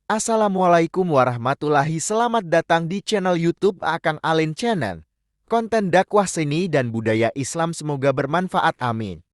Assalamualaikum warahmatullahi. Selamat datang di channel YouTube Akang Alin Channel. Konten dakwah seni dan budaya Islam semoga bermanfaat. Amin.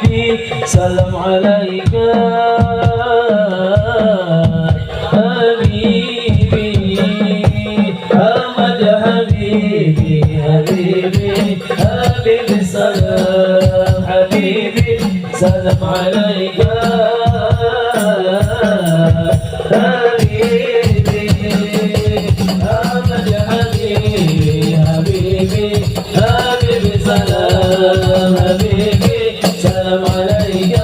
حبيبي سلام عليك حبيبي أحمد حبيبي حبيبي حبيبي سلام حبيبي سلام عليك حبيبي أحمد حبيبي حبيبي حبيبي سلام حبيبي سلام عليك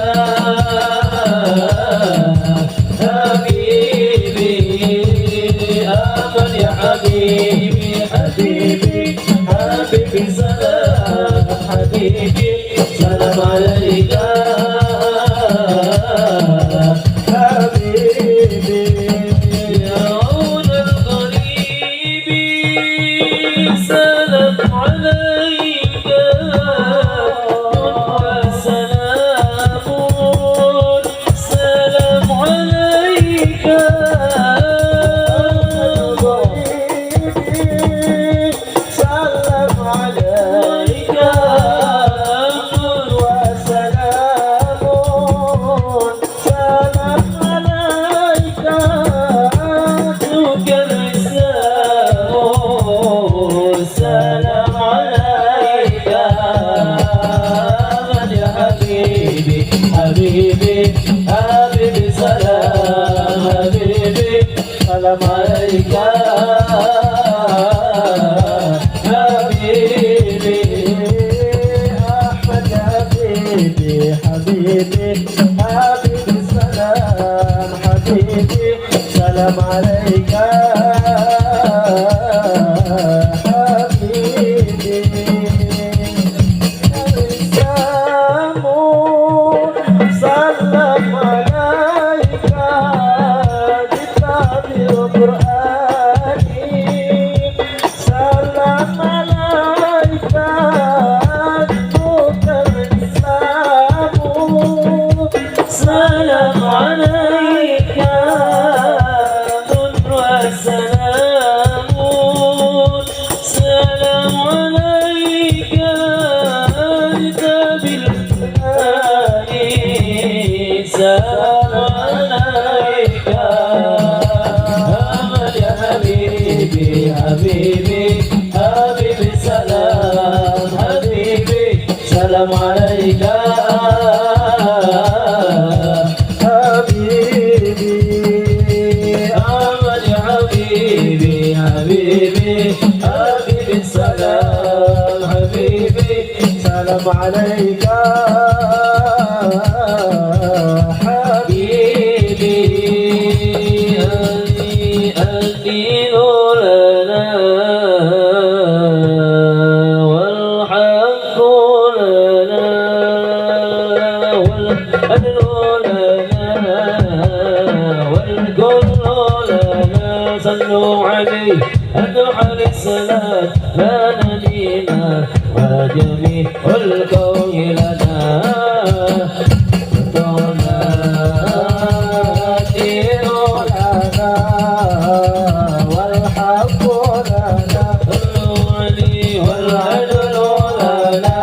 حبيبي أحمد يا حبيبي حبيبي حبيبي سلام حبيبي سلام عليك حبيبي يا عون الغريب سلام عليك وسلام سلام عليك سلام عليك وسلام سلام عليك سلام عليك يا حبيبي حبيبي حبيبي سلام حبيبي سلام عليك حبيبي أحمد حبيبي حبيبي حبيبي سلام حبيبي سلام عليك حبيبي سلام عليك كتاب القرآن سلام عليك نور الإسلام سلام عليك نور السلام سلام عليك كتاب القرآن سلام عليك أحمد يا حبيبي حبيبي حبيبي سلام حبيبي سلام عليك حبيبي أحمد يا حبيبي حبيبي حبيبي سلام حبيبي سلام عليك حبيبي الدين لنا والحق لنا والعدل لنا والكل لنا صلوا عليه أدعى الصلاة لا نبينا وجميع الكون لنا الدين لنا والحق لنا صلوا عليه والعدل لنا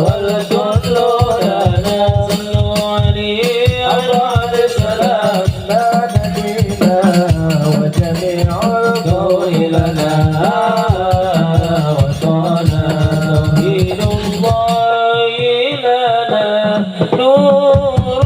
والكل لنا صلوا عليه أدعى الصلاة لا نبينا وجميع الكون لنا وصال توحيد الله لنا نور